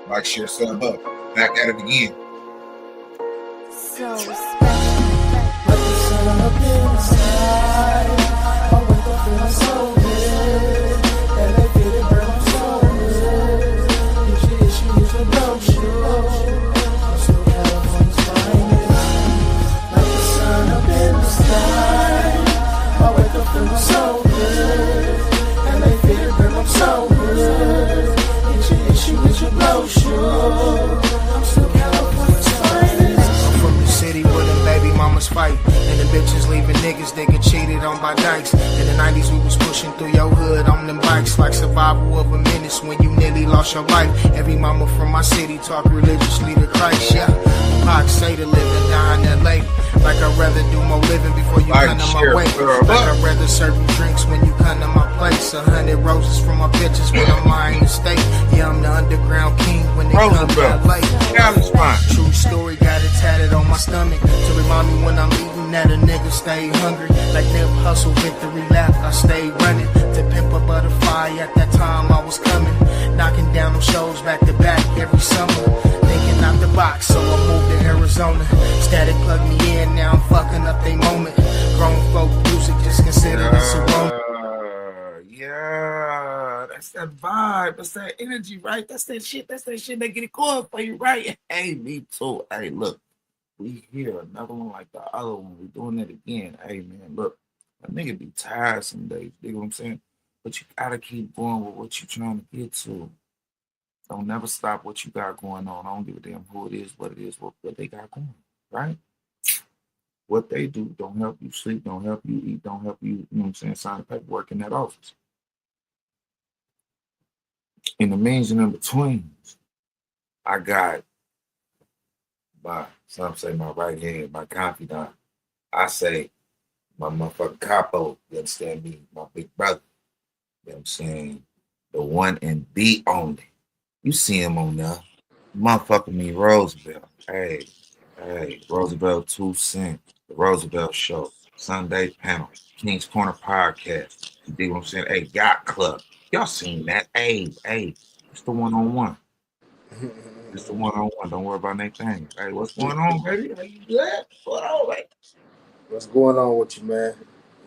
Like, share, sub up. Back at it again. So special. Let the sun up inside. I wake up feeling so good. And they feel it burn my soul good. It's your blow show. I'm still California's finest. Let the sun up in the sky. I wake up feeling so good. And they feel it burn my soul good. It's your blow show. I'm still California's finest. I'm from the city where the baby mamas fight. And the bitches leaving niggas they get cheated on by dykes. In the 90s we was pushing through your hood on them bikes. Like survival of a menace when you nearly lost your life. Every mama from my city talk religiously to Christ, yeah. Pac say to live and die in LA. Like I'd rather do more living before you come to my way. Like I'd rather serve you drinks when you come to my place. 100 roses from my pictures when I'm lying in state. Yeah, I'm the underground king when they come to LA. True story, got it tatted on my stomach to remind me when I'm eating that a nigga stay hungry. Like Nip hustle, victory lap, I stay running. To pimp a butterfly, at that time I was coming. Knocking down them shows back to back every summer. Thinking out the box, so I moved to Arizona. Static plugged me in, now I'm fucking up they moment. Grown folk music, just consider this a moment. Yeah, that's that vibe. That's that energy, right? That's that shit. That's that shit that get it going for you, right? Hey, me too. Hey, look, we here another one like the other one. We doing it again. Hey, man, look, a nigga be tired some days. You know what I'm saying? But you gotta keep going with what you trying to get to. Don't never stop what you got going on. I don't give a damn who it is, what they got going, right? What they do don't help you sleep, don't help you eat, don't help you, you know what I'm saying, sign paperwork in that office. In the means and in betweens, I got some say my right hand, my confidant. I say my motherfucking capo, you understand me, my big brother. You know what I'm saying? The one and the only. You see him on there. Motherfucking me, Roosevelt. Hey, Roosevelt 2 Cent, The Roosevelt Show, Sunday Panel, King's Corner Podcast. You dig what I'm saying? Hey, Yacht Club. Y'all seen that? Hey, it's the one-on-one. It's the one-on-one. Don't worry about anything. Hey, what's going on, baby? How you good? What's going on, baby? What's going on with you, man?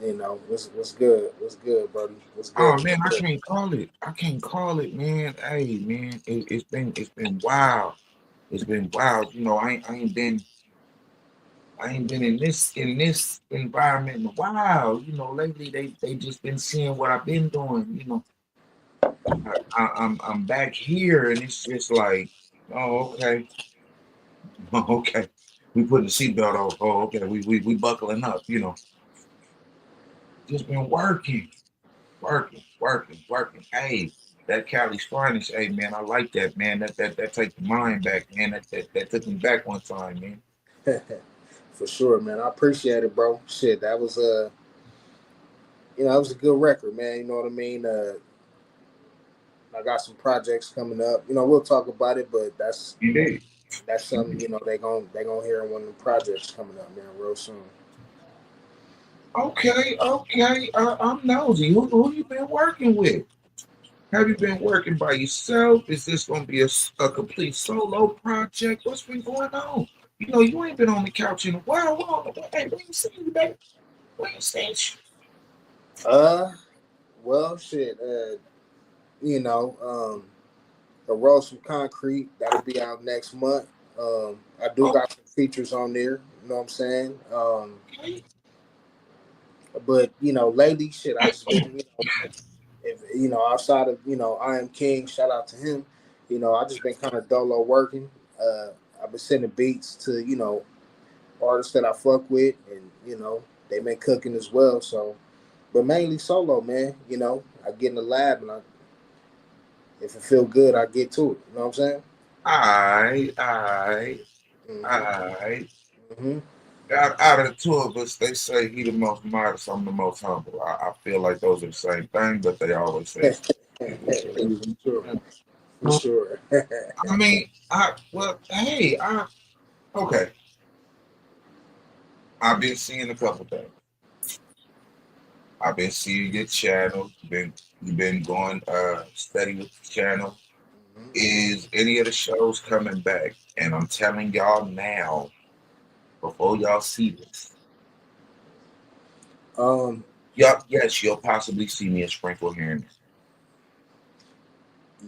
You know, what's good? What's good, buddy? What's good? Oh man, I can't call it. I can't call it, man. Hey, man, it's been wild. It's been wild. You know, I ain't been in this environment in a while. You know, lately they just been seeing what I've been doing. You know, I'm back here, and it's just like, oh okay, okay, we putting the seatbelt on. Oh okay, we buckling up. You know, just been working. Hey, that Cali Spanish, hey man, I like that man. That take the mind back, man. That took me back one time, man. For sure, man. I appreciate it, bro. Shit, that was that was a good record, man. You know what I mean? I got some projects coming up. You know, we'll talk about it, but Indeed. that's something they gonna hear in one of the projects coming up, man, real soon. Okay. I'm nosy. Who you been working with? Have you been working by yourself? Is this gonna be a complete solo project? What's been going on? You know, you ain't been on the couch in a while. Hey, we ain't seen you, baby. We ain't seen you. Uh, well, shit. You know, the roast from concrete that'll be out next month. I do got some features on there. You know what I'm saying? Okay. But lately, shit, I just been, if outside of I am King, shout out to him. I just been kind of dolo working. I've been sending beats to artists that I fuck with, and they been cooking as well. So, but mainly solo, man. I get in the lab, and if it feel good, I get to it. You know what I'm saying? I, Hmm. I. Hmm. Out of the two of us, they say he the most modest, I'm the most humble. I feel like those are the same thing, but they always say. For sure. For sure. I mean, hey, okay. I've been seeing a couple things. I've been seeing your channel. You've been going steady with the channel. Mhm. Is any of the shows coming back? And I'm telling y'all now, before y'all see this, Um, yup, yes, you'll possibly see me a sprinkle here and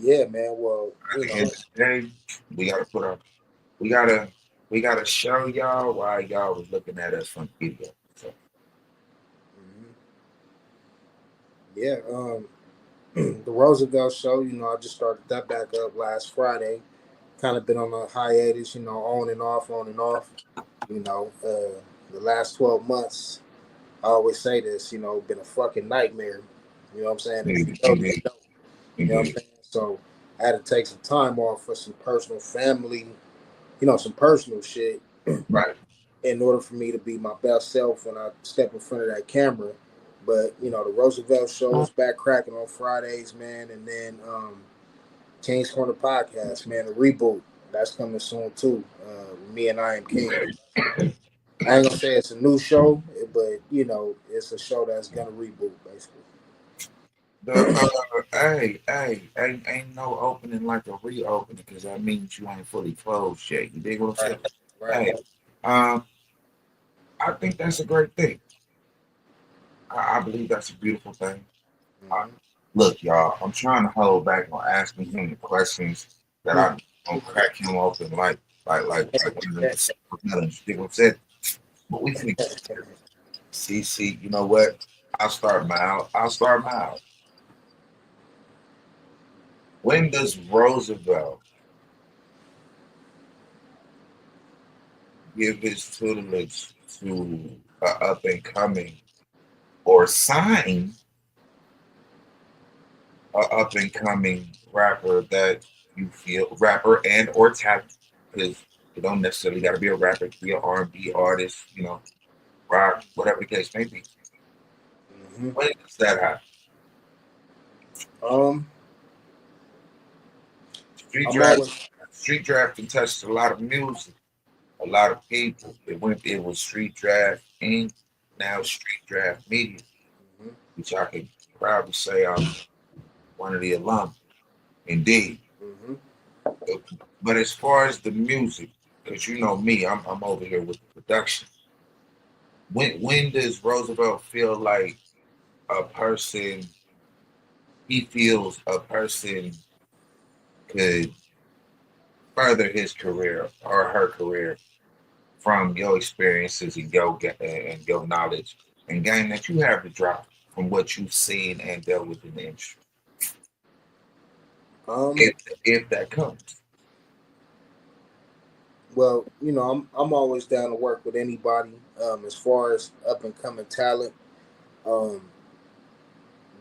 yeah, man. Well, there. At the end of the day, we gotta put our we gotta we gotta show y'all why y'all was looking at us from video. So mhm. Yeah. The Roosevelt show. I just started that back up last Friday. Kind of been on a hiatus. On and off, on and off. The last 12 months. I always say this. Been a fucking nightmare. You know what I'm saying? If you indeed, know, you indeed, know. You know what I'm indeed. saying? So I had to take some time off for some personal family. Some personal shit Right. in order for me to be my best self when I step in front of that camera. But the Roosevelt show is back cracking on Fridays, man, and then King's Corner podcast, man, the reboot that's coming soon too. Me and I am King. I ain't gonna say it's a new show, but it's a show that's gonna reboot basically. The ain't no opening like a reopening because that means you ain't fully closed yet. You dig what I'm Right, saying? right. Hey, um, I think that's a great thing. I believe that's a beautiful thing. I, Mm-hmm. look, y'all, I'm trying to hold back on asking him the questions that I don't crack him open like one of them super villains. You dig what I'm saying? But we finna get there. See, you know what? I'll start my out. When does Roosevelt give his tutelage to a up and coming or sign a up and coming rapper that you feel rapper and or talent because you don't necessarily got to be a rapper, it could be an R&B artist, rock, whatever the case may be. Mm-hmm. When does that happen? Um, Street I'm draft, always. street drafting touched a lot of music, a lot of people. It was street draft Inc. Now street draft media, Mhm. which I can proudly say I'm one of the alum. Indeed. Mhm. But as far as the music, because you know me, I'm over here with the production. When does Roosevelt feel like a person he feels a person could further his career or her career from your experiences and your knowledge and game that you have to drop from what you've seen and dealt with in the industry, Um, if that comes. well, I'm always down to work with anybody. As far as up and coming talent, um,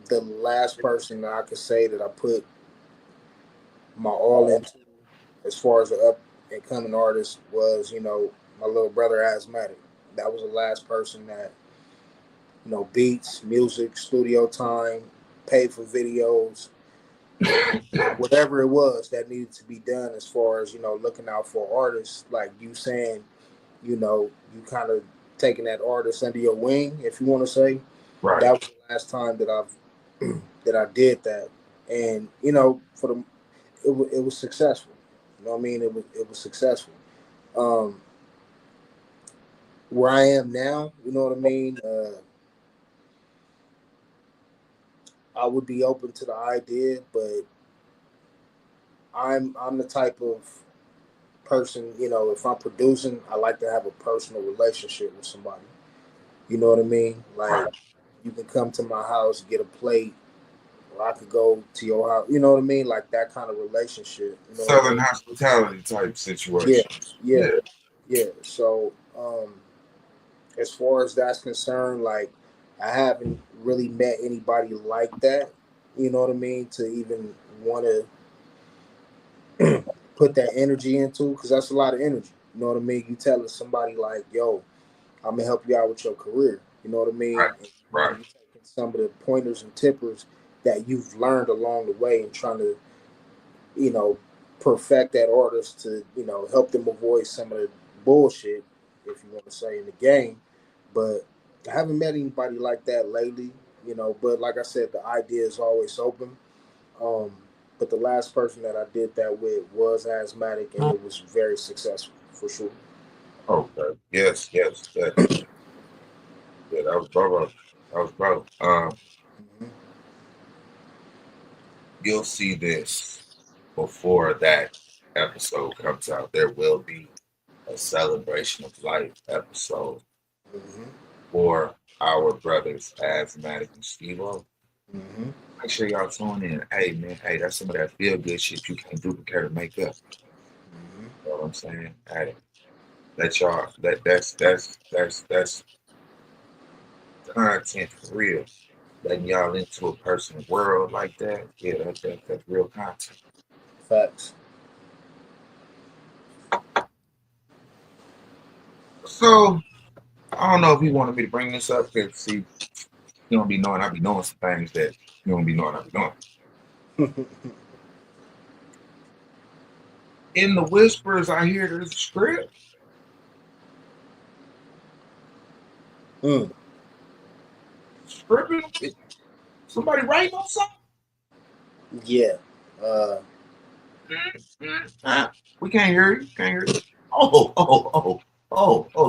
the last person that I could say that I put my all into, as far as the up and coming artist, was my little brother Asthmatic. That was the last person that beats, music, studio time, paid for videos, whatever it was that needed to be done as far as looking out for artists like you saying you kind of taking that artist under your wing, if you want to say. Right. That was the last time that that I did that, and for the it was successful. You know what I mean? It was successful. Um, where I am now, you know what I mean? I would be open to the idea, but I'm the type of person, if I'm producing, I like to have a personal relationship with somebody. You know what I mean? Like, Right. you can come to my house, get a plate, or I could go to your house. You know what I mean? Like that kind of relationship. You know what I Southern mean? hospitality type Yeah, situations. yeah, Yeah. yeah. So, as far as that's concerned, like I haven't really met anybody like that. You know what I mean? To even want to put that energy into, because that's a lot of energy. You know what I mean? You telling somebody like, "Yo, I'm gonna help you out with your career." You know what I Right. mean? And, Right. you taking some of the pointers and tippers that you've learned along the way and trying to, you know, perfect that artist to, help them avoid some of the bullshit, if you want to say, in the game. But I haven't met anybody like that lately, But like I said, the idea is always open. Um, but the last person that I did that with was asthmatic, and it was very successful for sure. Okay. Yes. Yeah, that was brother. That was brother. Mhm. You'll see this before that episode comes out. There will be a celebration of life episode Mhm. for our brothers Asthmatic and Steve-O. Mhm. Make sure y'all tune in. Hey man, hey, that's some of that feel good shit you can't duplicate or make up. Mhm. You know what I'm saying? Hey, let y'all that's content for real. Letting y'all into a person's world like that, yeah, that's real content. Facts. So I don't know if he wanted me to bring this up because see, he don't be knowing I be knowing some things that he don't be knowing I be knowing. In the whispers, I hear there's a script. Mm. Scripting? Somebody writing on something? Yeah. We can't hear you. Can't hear you.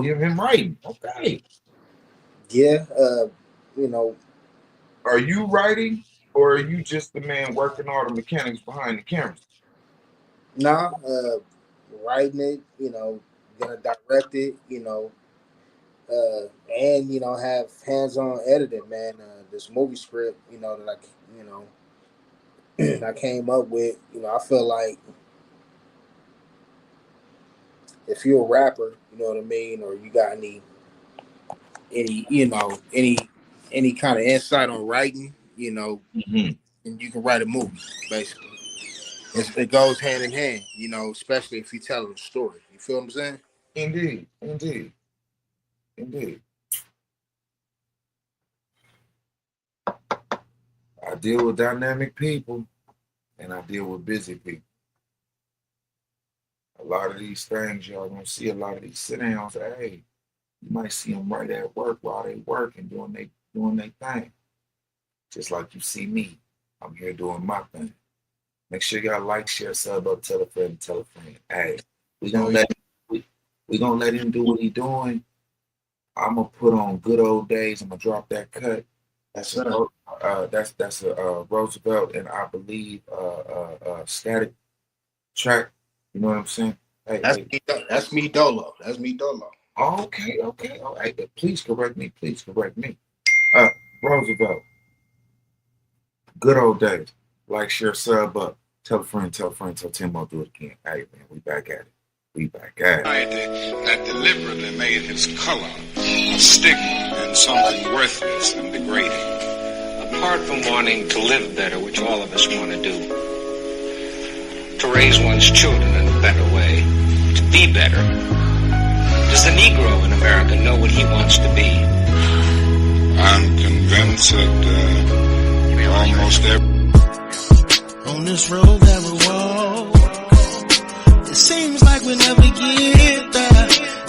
You're him writing. Okay. Yeah. You know, Are you writing or are you just the man working all the mechanics behind the camera? nah. Writing it. You know, gonna direct it. You know, and you know, have hands-on editing. Man, this movie script. You know that you know, I came up with. You know, I feel like if you're a rapper, you know what I mean, or you got any you know any kind of insight on writing, you know, Mm-hmm. and you can write a movie. Basically, it goes hand in hand. You know, especially if you're telling a story. You feel what I'm saying? Indeed. I deal with dynamic people and I deal with busy people. A lot of these things, y'all gonna see a lot of these sit downs. Hey, you might see them right at work while they working, doing their thing. Just like you see me. I'm here doing my thing. Make sure y'all like, share, sub up, tell a friend, tell a friend. Hey, we gonna let we gonna let him do what he doing. I'm gonna put on good old days. I'm gonna drop that cut. That's a Roosevelt and I believe static track. You know what I'm saying? Hey. That's me Dolo. That's me Dolo. Okay. All right. Please correct me. Roosevelt. Good old days. Like, share, sub up. Tell a friend, tell Timo, do it again. Hey, man, we back at it. That deliberately made his color a stigma and something worthless and degrading. Apart from wanting to live better, which all of us want to do, to raise one's children in a better way, to be better, does the Negro in America know what he wants to be? I'm convinced that almost every On this road that we walk, it seems like we never get there.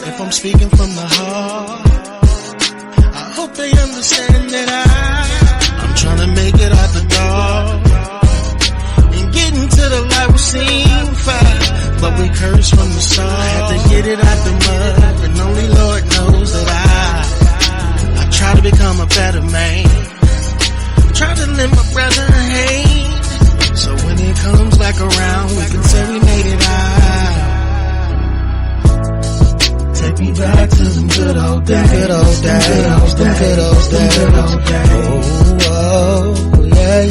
If I'm speaking from the heart, I hope they understand that I'm trying to make it out the dark. And getting to the light will seem fine, but we curse from the start. I had to get it out the mud, and only Lord knows that I try to become a better man. Try to lend my brother a hand, so when it comes back around, we can say we made it out. Take me back to them good old days, them good old days, them good old days. Oh, yeah.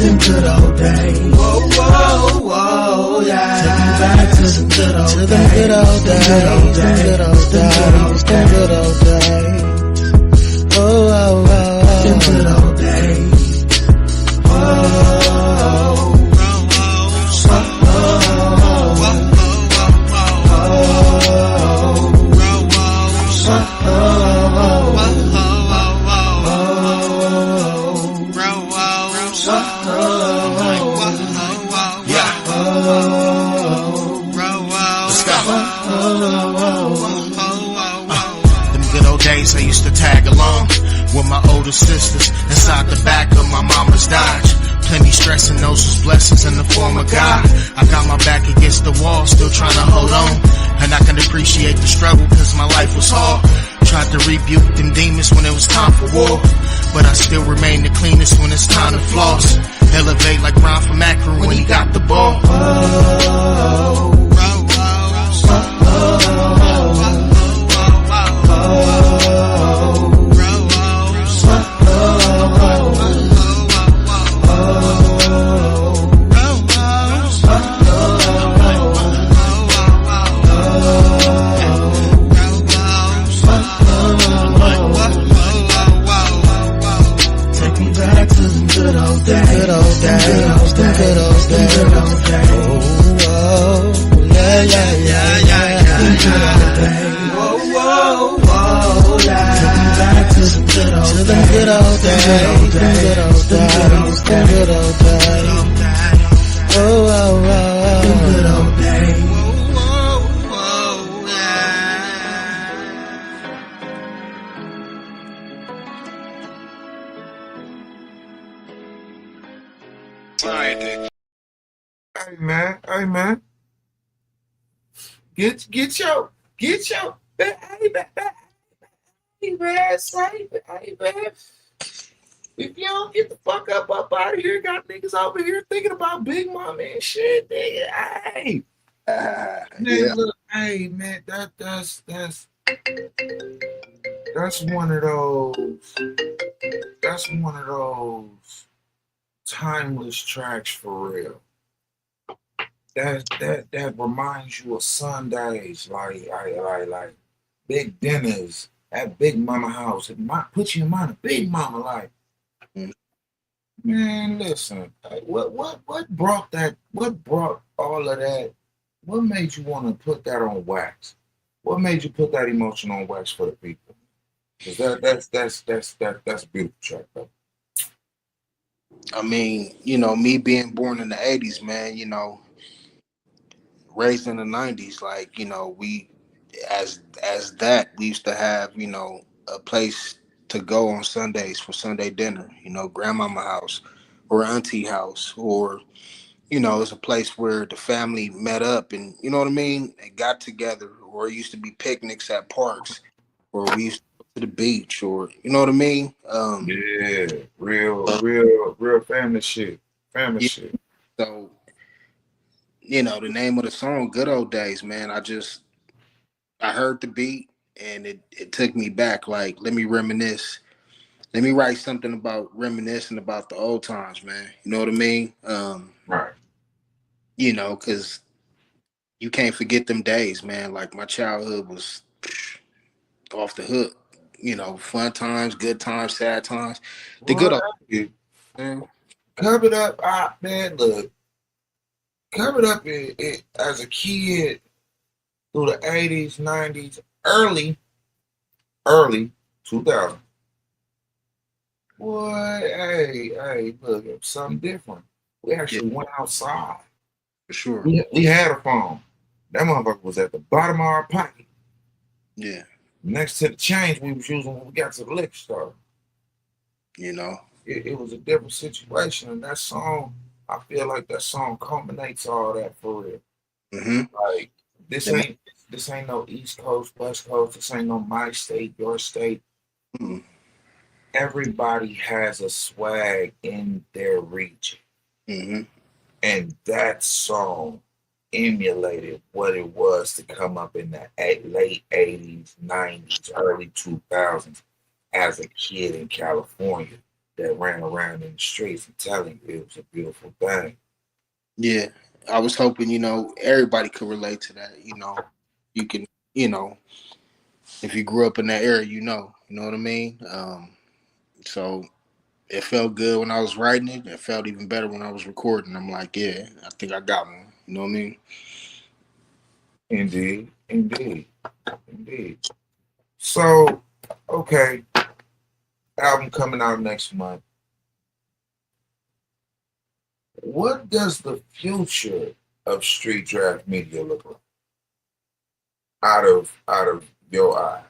Them good old days. Whoa, yeah. Take me back to some good old days, them good old days, them good old days. Oh. Them good old days. I used to tag along with my older sisters inside the back of my mama's Dodge. Plenty stressing, those was blessings in the form of God. I got my back against the wall, still trying to hold on. And I can appreciate the struggle, cause my life was hard. Tried to rebuke them demons when it was time for war. But I still remain the cleanest when it's time to floss. Elevate like Ron from Akron when he got the ball. Hey man, hey man. Get your hey man, say hey man. If you don't get the fuck up out of here, got niggas over here thinking about Big Mama and shit, nigga. Hey. Man, Yeah. look, hey man, that's one of those timeless tracks for real. That reminds you of Sundays, like big dinners at Big Mama house. It might put you in mind of Big Mama, like. Man, listen. What brought that? What brought all of that? What made you want to put that on wax? What made you put that emotion on wax for the people? Because that's a beautiful track, though. I mean, me being born in the '80s, man. Raised in the '90s, like we as that we used to have a place to go on Sundays for Sunday dinner. Grandmama house or auntie house, or it's a place where the family met up and you know what I mean. They got together, or it used to be picnics at parks, or we used to go to the beach, or you know what I mean. Yeah, real family shit. Family Yeah. shit. So the name of the song, "Good Old Days," man. I heard the beat and it took me back. Like, let me reminisce. Let me write something about reminiscing about the old times, man. You know what I mean? Right. Because you can't forget them days, man. Like my childhood was off the hook. Fun times, good times, sad times. The good Well, old hey, man. covered up, man. Look, covered up as a kid through the '80s, '90s, early 2000. Boy, hey, look, it was something different. We Yeah, actually went outside. for sure. We had a phone. That motherfucker was at the bottom of our pocket, Yeah, next to the change we was using when we got to the liquor store. you know. It was a different situation, and that song, I feel like that song culminates all that for real. Mm-hmm. Like this ain't this ain't no East Coast, West Coast. This ain't no my state, your state. Mm-hmm. Everybody has a swag in their region. Mm-hmm. And that song emulated what it was to come up in the late 80s, 90s, early 2000s as a kid in California that ran around in the streets. And telling you, it was a beautiful thing. Yeah, I was hoping everybody could relate to that. You can you know if you grew up in that area, you know what I mean. So it felt good when I was writing it. It felt even better when I was recording. I'm like, yeah, I think I got one. You know what I mean? Indeed, indeed, indeed. So, okay, album coming out next month. What does the future of Street Draft Media look like out of your eyes?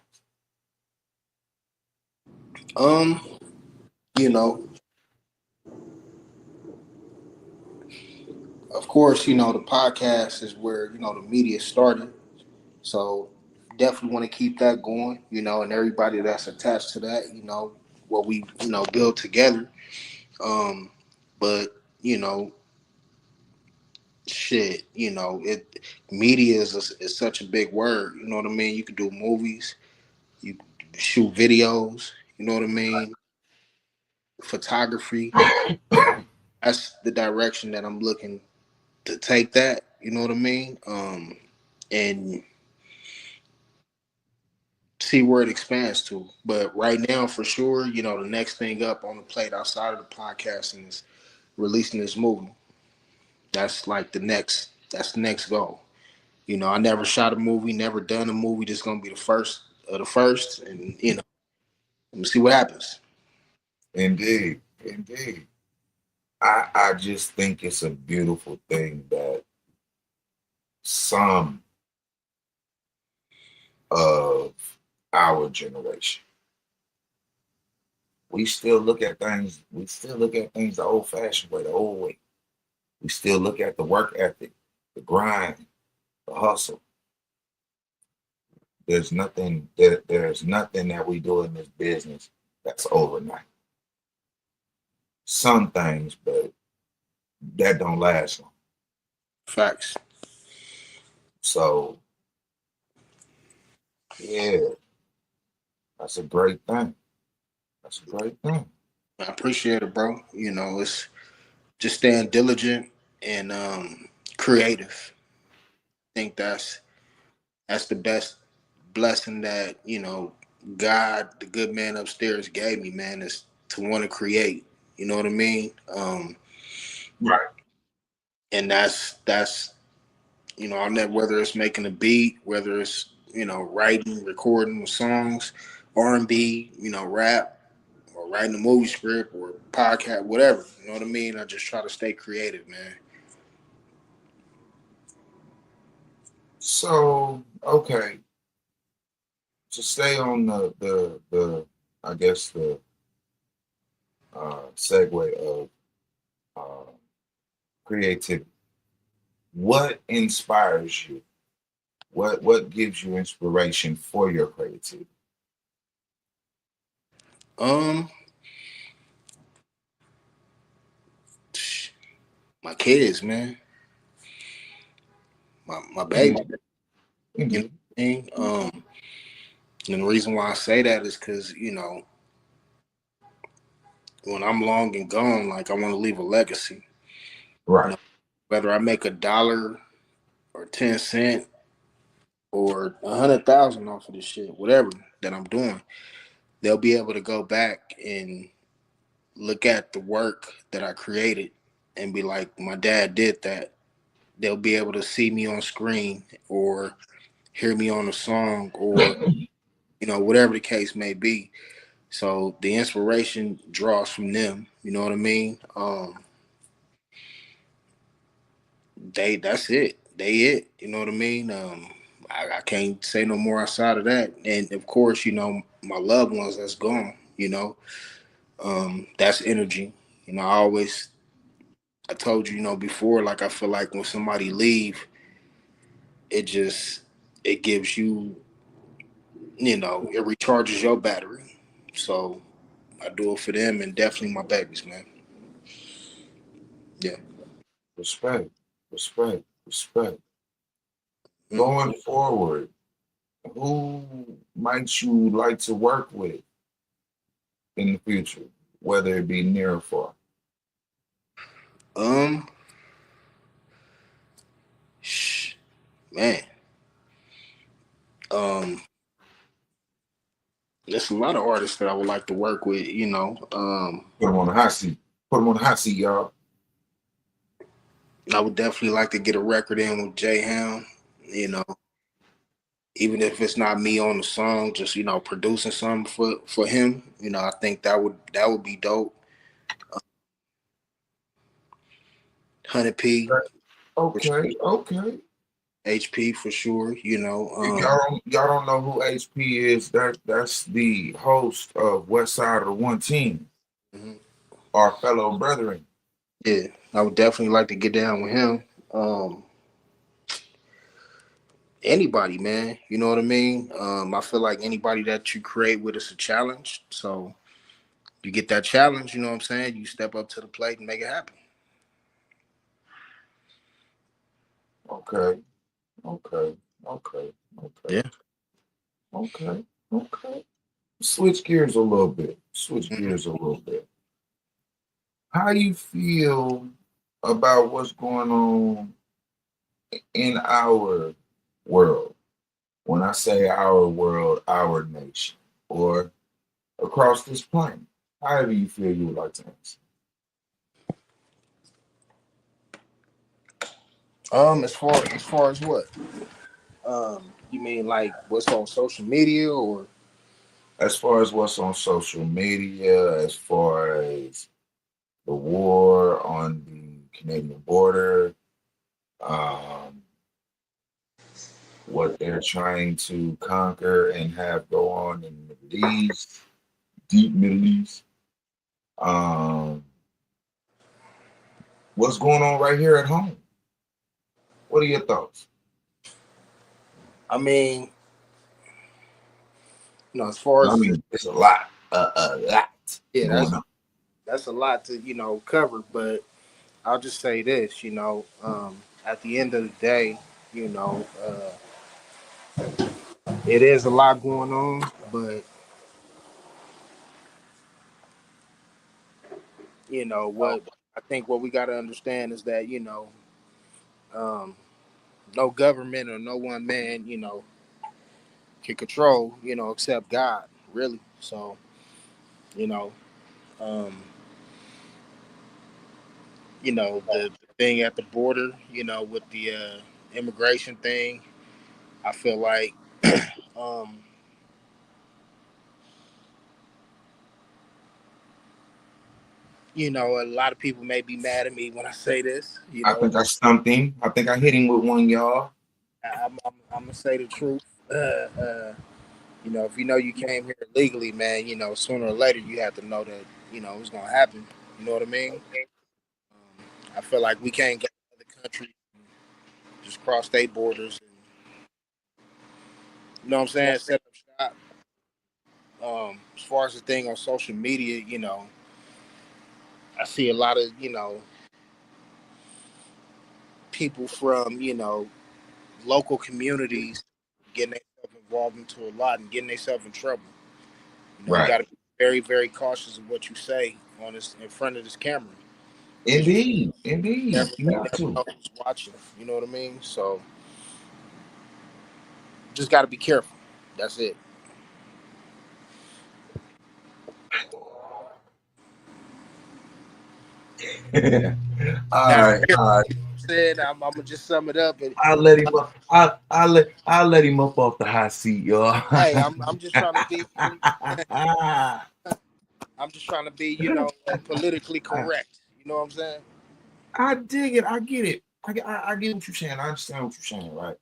Um, you know, of course, the podcast is where the media started. So definitely want to keep that going, and everybody that's attached to that, what we build together. Um, but shit, it media is such a big word. You know what I mean? You could do movies, you shoot videos. You know what I mean? Photography. That's the direction that I'm looking to take that. You know what I mean? And see where it expands to. But right now, for sure, the next thing up on the plate outside of the podcasting is releasing this movie. That's like the next. That's the next goal. I never shot a movie, never done a movie. This is gonna be the first of the first, and let me see what happens. Indeed, indeed. I just think it's a beautiful thing that some of our generation, we still look at things the old fashioned way, the old way. We still look at the work ethic, the grind, the hustle. There's nothing that we do in this business that's overnight. Some things, but that don't last long. Facts. So yeah, that's a great thing. That's a great thing. I appreciate it, bro. It's just staying diligent and creative. I think that's the best blessing that God, the good man upstairs, gave me. Man, is to want to create. You know what I mean? Right. And that's I'll never, whether it's making a beat, whether it's writing, recording songs, R&B, rap, or writing a movie script or podcast, whatever. You know what I mean? I just try to stay creative, man. So okay, to stay on the I guess the segue of uh, creativity. What inspires you? What gives you inspiration for your creativity? Um, my kids, man, my baby. You know Indeed. what I mean? And the reason why I say that is because when I'm long and gone, like I want to leave a legacy. You Right. know, whether I make $1 or 10 cent or 100,000 off of this shit, whatever that I'm doing, they'll be able to go back and look at the work that I created and be like, my dad did that. They'll be able to see me on screen or hear me on a song or whatever the case may be. So the inspiration draws from them. You know what I mean? That's it. They it. You know what I mean? I can't say no more outside of that. And of course, my loved ones that's gone. That's energy. I told you, before, like I feel like when somebody leave, it just it gives you, it recharges your battery. So I do it for them and definitely my babies, man. Yeah. Respect. Respect. Respect. Mm. Going forward, who might you like to work with in the future, whether it be near or far? Um, man. Um, there's a lot of artists that I would like to work with. Put them on the hot seat. Put them on the hot seat, y'all. I would definitely like to get a record in with Jay Ham. You know, even if it's not me on the song, just producing something for him. I think that would be dope. 100P, for sure. Okay, okay. HP for sure. If y'all don't know who HP is, that's the host of West Side of the One Team, Mhm. our fellow brethren. Yeah, I would definitely like to get down with him. Um, Anybody, man. You know what I mean? I feel like anybody that you create with is a challenge. So you get that challenge, you know what I'm saying? You step up to the plate and make it happen. Okay, okay, okay, okay, Yeah. okay, okay. Switch gears a little bit. Switch Mhm. gears a little bit. How you feel about what's going on in our world? When I say our world, our nation, or across this planet, however you feel you would like to answer. As far as what? You mean like what's on social media or As far as what's on social media, as far as the war on the Canadian border, um, what they're trying to conquer and have go on in the Middle East, deep Middle East. Um, what's going on right here at home? What are your thoughts? I mean, as far I as mean, it's a lot yeah, going on. that's a lot to, cover, but I'll just say this, at the end of the day, it is a lot going on, but what I think what we got to understand is that um, no government or no one man can control except God, really. So you know, um, the thing at the border, with the immigration thing, I feel like um, a lot of people may be mad at me when I say this. I think I stumped him. I think I hit him with one, y'all. I'm gonna say the truth. If you know you came here legally, man, sooner or later you have to know that it's gonna happen. You know what I mean? I feel like we can't go to other countries, and just cross state borders, and you know what I'm saying, set up shop. As far as the thing on social media, I see a lot of people from local communities getting themselves involved into a lot and getting themselves in trouble. You Right. got to be very, very cautious of what you say on this in front of this camera because Indeed. Indeed. You you have never to. know who's watching. You know what I mean? So just got to be careful. That's it. All Got to be right. careful. All right. You know what I'm saying? I'm gonna just sum it up. And I'll let him up. I'll let him up off the hot seat, y'all. hey, I'm just trying to be. I'm just trying to be, politically correct. You know what I'm saying? I dig it. I get it. I get what you're saying. I understand what you're saying, right?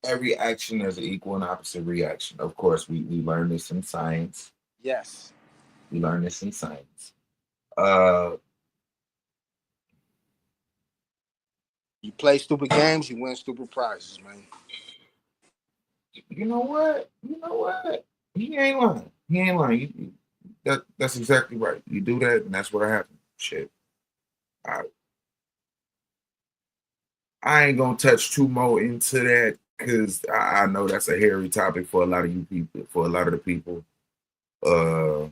Every action has an equal and opposite reaction. Of course, we learn this in science. Yes. We learn this in science. Uh, You play stupid games, you win stupid prizes, man. you know what? You know what? He ain't lying. He ain't lying. That's exactly right. You do that, and that's what happened. Shit. I I ain't gonna touch too more into that because I know that's a hairy topic for a lot of you people, for a lot of the people. Uh,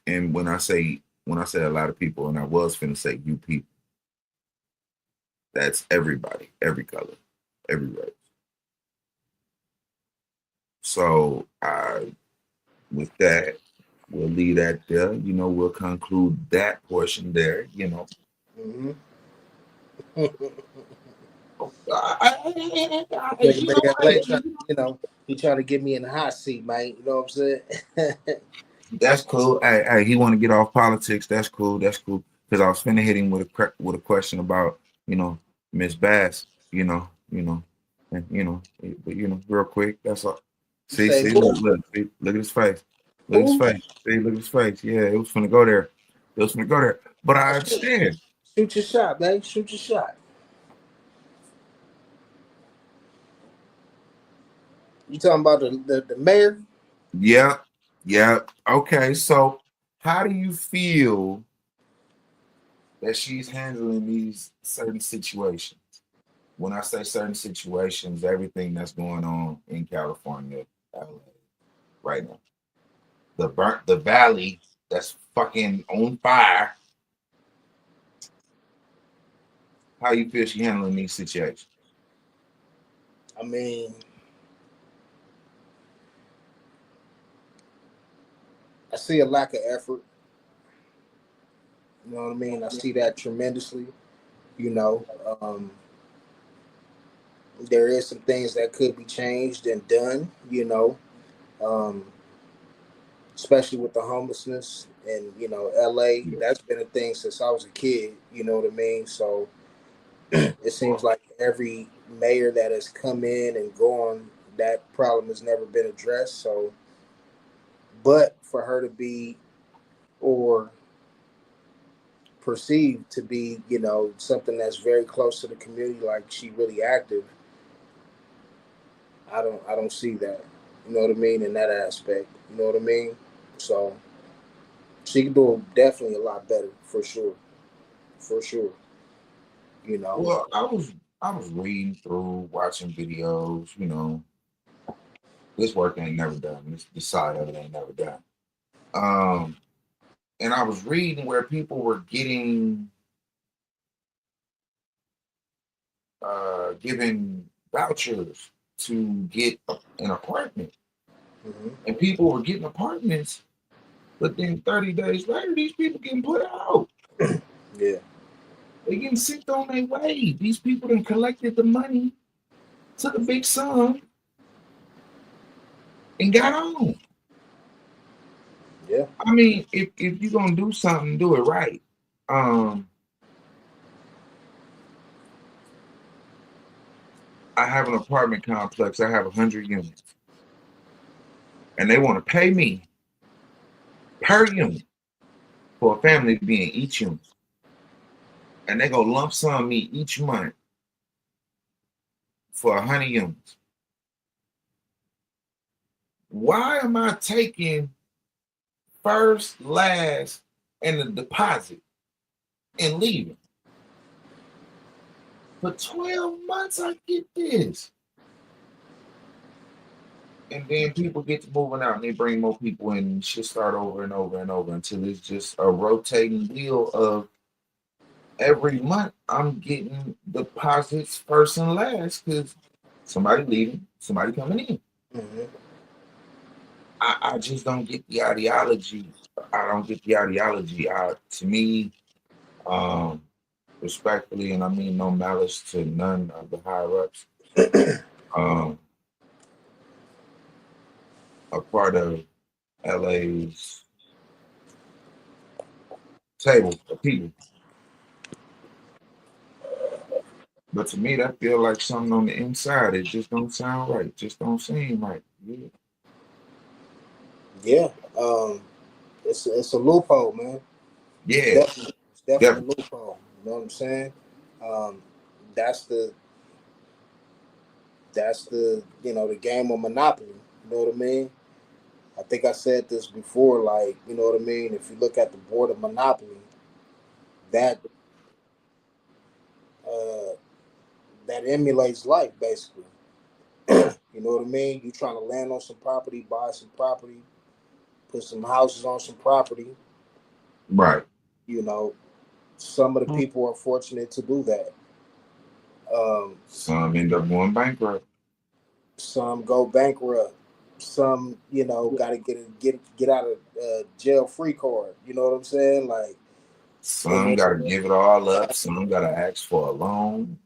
and when I say a lot of people, and I was finna say you people, that's everybody, every color, every race. So with that, we'll leave that there. We'll conclude that portion there. Mm-hmm. You Big know, ass lady trying, he trying to get me in the hot seat, man. You know what I'm saying? that's cool. Hey, he want to get off politics. That's cool. That's cool. Because I was finna hit him with a question about Miss Bass. And, but real quick. That's all. You See, say see, who? look, see, look at his face. Look at his Who? face. See, look at his face. Yeah, it was finna go there. It was finna go there. But Oh, I shoot. understand. Shoot your shot, man. Shoot your shot. You talking about the mayor? Yeah, yeah. Okay, so how do you feel that she's handling these certain situations? When I say certain situations, everything that's going on in California, LA, right now. The valley that's fucking on fire. How you feel she handling these situations? I mean, I see a lack of effort. You know what I mean? I see that tremendously. You know, there is some things that could be changed and done. Um, especially with the homelessness and LA. Yeah, That's been a thing since I was a kid. You know what I mean? So it seems like every mayor that has come in and gone, that problem has never been addressed. So, but for her to be or perceived to be, something that's very close to the community, like she really active, I don't see that. You know what I mean in that aspect. You know what I mean? So she can do definitely a lot better for sure, for sure. You know. well, I was reading through, watching videos. This work ain't never done. This side of it ain't never done. Um, and I was reading where people were getting given vouchers to get an apartment, Hmm. and people were getting apartments. But then 30 days later, these people getting put out. Yeah. They getting sent on their way. These people then collected the money, took a big sum, and got on. Yeah. I mean, if you're gonna do something, do it right. Um, I have an apartment complex. I have 100 units, and they want to pay me per unit for a family to be in each unit, and they go lump sum me each month for 100 units. Why am I taking first, last, and the deposit and leaving? For 12 months, I get this. And then people get to moving out and they bring more people in and shit start over and over and over until it's just a rotating wheel of every month I'm getting deposits first and last because somebody leaving, somebody coming in. Hmm. I just don't get the ideology. I don't get the ideology. To me, um, respectfully, and I mean no malice to none of the higher ups, um, a part of LA's table of people. But to me, that feel like something on the inside. It just don't sound right. Just don't seem right. Yeah, Yeah. It's a loophole, man. yeah, It's definitely definitely. a loophole. You know what I'm saying? Um, that's the game of Monopoly. You know what I mean? I think I said this before. Like, you know what I mean? If you look at the board of Monopoly, that uh, that emulates life basically. You know what I mean? You trying to land on some property, buy some property, put some houses on some property. Right. You know, some of the people are fortunate to do that. Um, Some end up going bankrupt. some go bankrupt. Some, got to get out of jail free card. You know what I'm saying? Like, and Some then gotta give it all up. Some gotta ask for a loan.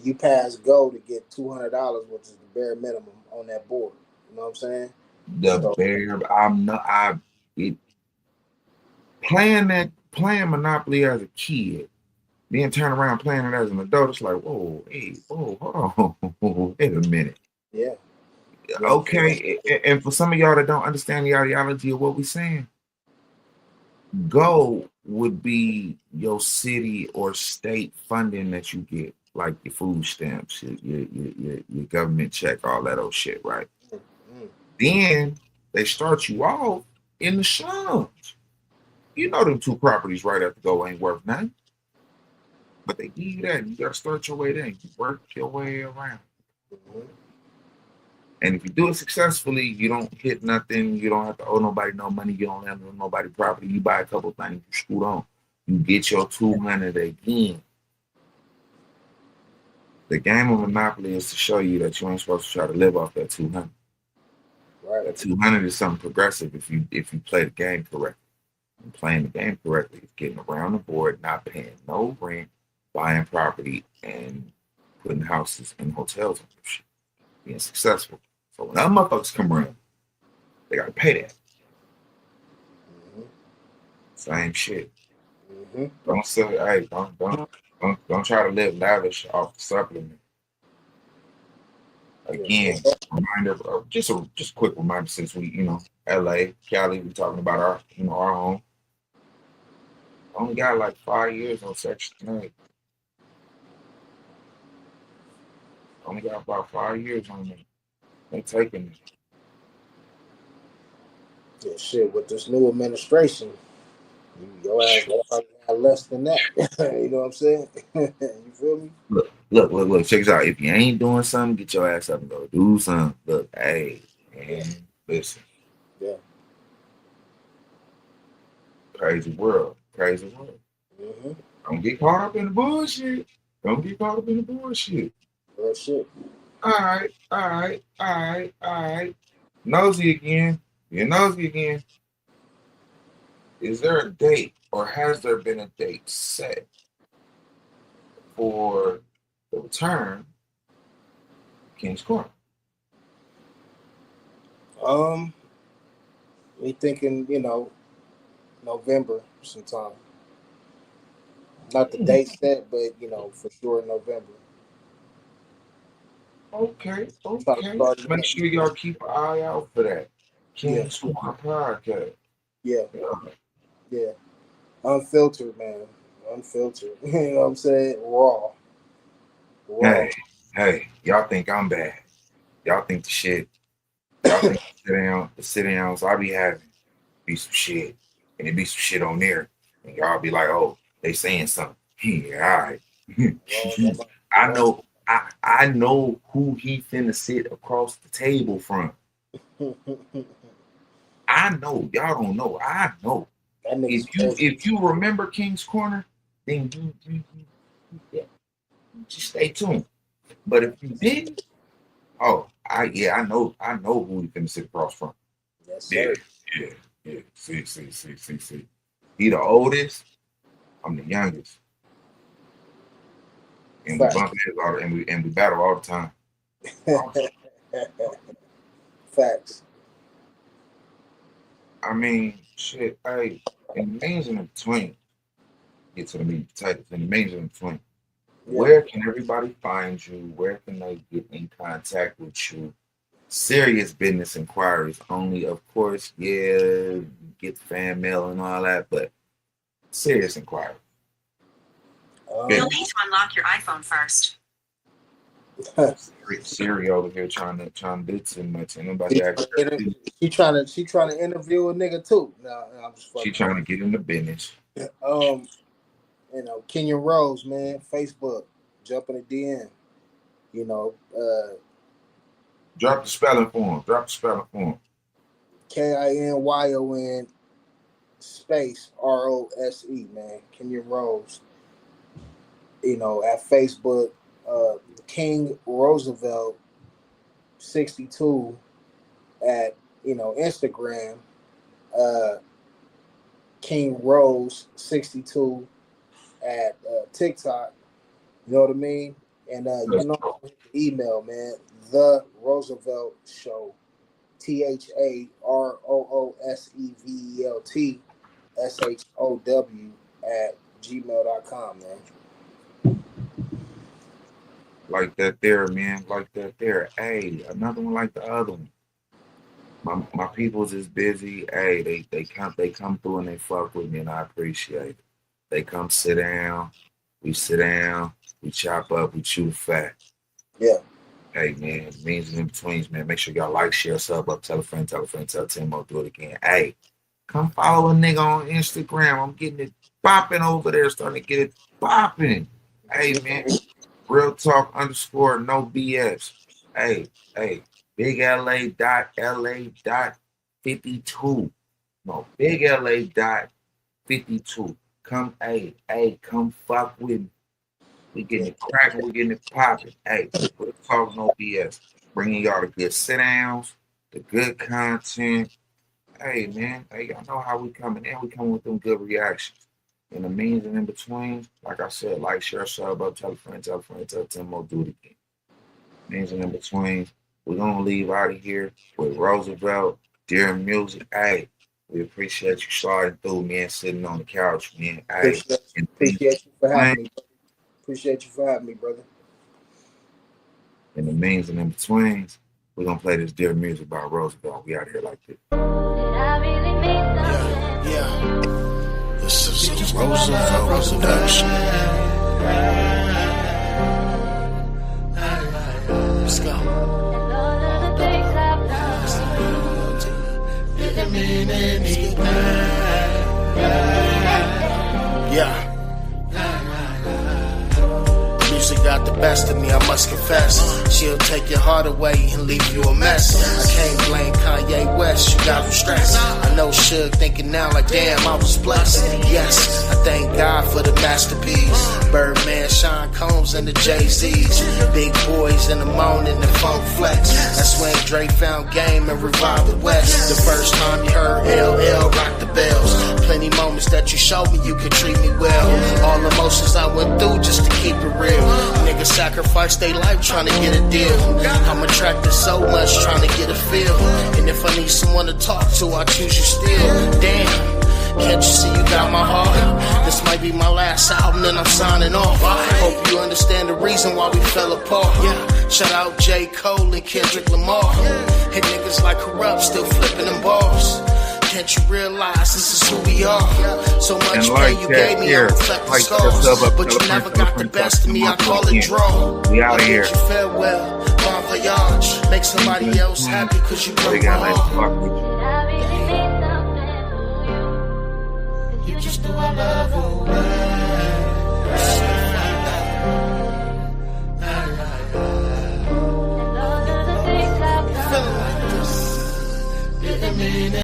you pass go to get $200, which is the bare minimum on that board. You know what I'm saying? The So bear. I'm not. It, playing Monopoly as a kid, then turn around playing it as an adult. It's like, whoa, hey, whoa, hold on, wait a minute. yeah, You understand? Okay, and for some of y'all that don't understand the ideology of what we're saying, go would be your city or state funding that you get, like your food stamps, your government check, all that old shit, right? Mm, Then they start you off in the slums. You know them two properties right after go ain't worth nothing, but they give you that. You gotta start your way there. You work your way around. mm, And if you do it successfully, you don't hit nothing. You don't have to owe nobody no money. You don't have nobody property. You buy a couple things, you scoot on. You get your 200 again. The game of Monopoly is to show you that you ain't supposed to try to live off that 200. right. That 200 is something progressive if you play the game correctly. And playing the game correctly is getting around the board, not paying no rent, buying property, and putting houses and hotels on your shit, being successful. So when other motherfuckers come around, they gotta pay that. Mm-hmm. Same shit. Mm-hmm. Don't sell it. Hey, don't try to live lavish off the supplement. Again, Yeah. reminder, just a quick reminder since we, LA, Cali, we talking about our home. Only got like 5 years on Section 8. Only got about 5 years on me. They taking it. Yeah, shit. With this new administration, your ass gonna probably have less than that. You know what I'm saying? You feel me? Look. Check this out. If you ain't doing something, get your ass up and go do something. Look, hey, Yeah. man, listen. Yeah. Crazy world. Crazy world. Mm-hmm. Don't get caught up in the bullshit. Don't get caught up in the bullshit. Real shit. All right. Nosy again. You're nosy again. Is there a date or has there been a date set for the return of King's Court? We thinking, November sometime. Not the date set, but for sure in November. Okay. Try to start it Make up. sure y'all keep an eye out for that. Yeah. King's Court podcast. Yeah. Yeah. Yeah. Unfiltered, man. Unfiltered. You know what I'm saying? Raw. Raw. Hey, y'all think I'm bad. Y'all think the shit. Y'all think the sit downs I be having be some shit. And it be some shit on there. And y'all be like, oh, they saying something. Yeah, all right. Raw. I know I know who he finna sit across the table from. That I know. Y'all don't know. I know. nigga's If you remember King's Corner, then yeah, just stay tuned. But if you didn't, oh, I know who he finna sit across from. Yes, Yeah, sir. yeah. See. He the oldest. I'm the youngest, and we Facts. bump heads all and we battle all the time. Facts. I mean, shit. Hey, in the means in between, get to the meat and potatoes. In the means in between, Yeah. where can everybody find you? Where can they get in contact with you? Serious business inquiries only, of course. Yeah, get the fan mail and all that, but serious inquiries. You'll Business. need to unlock your iPhone first. Siri over here trying to do too much. Ain't nobody He asked trying her. to- she trying to interview a nigga too. No, I'm just She fucking. trying to get in the business. Um, Kenyon Rose, man, Facebook, jump in the DM. You know, Drop the spelling for him. KINYON space ROSE, man. Kenyon Rose. At Facebook, King Roosevelt 62 at Instagram, uh, King Rose 62 at TikTok. You know what I mean? And you Let's can go. also hit the email, man. The Roosevelt Show. THAROOSEVELTSHOW at gmail.com, man. Like that there, man. Like that there. Hey, another one like the other one. My people's is busy. Hey, they come through and they fuck with me and I appreciate it. They come sit down, we chop up, we chew the fat. Yeah. Hey man, means and in betweens, man. Make sure y'all like, share, sub up, tell a friend, tell 10 more, do it again. Hey, come follow a nigga on Instagram. I'm getting it popping over there, starting to get it popping. Hey man, real talk underscore no BS. Hey, big LA.LA.52. No, big LA.52. Come, come fuck with me. We getting it cracking, we getting it popping. Hey, real talk no BS. Bringing y'all the good sit downs, the good content. Hey man, hey, y'all know how we coming in. We coming with them good reactions. In the means and in between, like I said, like, share, sub up, tell a friend, tell 10 more, do it again. Means and in between, we're gonna leave out of here with Roosevelt, Dear Music. Hey, we appreciate you sliding through, man, sitting on the couch, man. Hey, Appreciate you for having me. Appreciate you for having me, brother. In the means and in betweens, we're gonna play this Dear Music by Roosevelt. We out here like this. Yeah. This is a Roosevelt production. Let's go. Yeah. Music got the best of me, I must confess. She'll take your heart away and leave you a mess. I can't blame Kanye West, you got him stressed. I know Suge thinking now like, damn, I was blessed. Yes, I thank God for the masterpiece. Birdman, Sean Combs, and the Jay-Z's. Big boys in the morning and funk flex. That's when Dre found game and revived the West. The first time you heard LL rock the bells. Plenty moments that you showed me you could treat me well. All emotions I went through just to keep it real. Niggas sacrifice their life trying to get a deal. I'm attracted so much trying to get a feel. And if I need someone to talk to, I choose you still. Damn, can't you see you got my heart? This might be my last album and I'm signing off. Hope you understand the reason why we fell apart. Yeah, shout out J. Cole and Kendrick Lamar. And niggas like Corrupt still flipping them bars. Can't you realize this is who we are? So much pain you gave me, I reflect the scars. But you never got the best of me, I call it draw. We out of here. You farewell, bon voyage. Make somebody else happy cause you broke my heart. You just know I love you.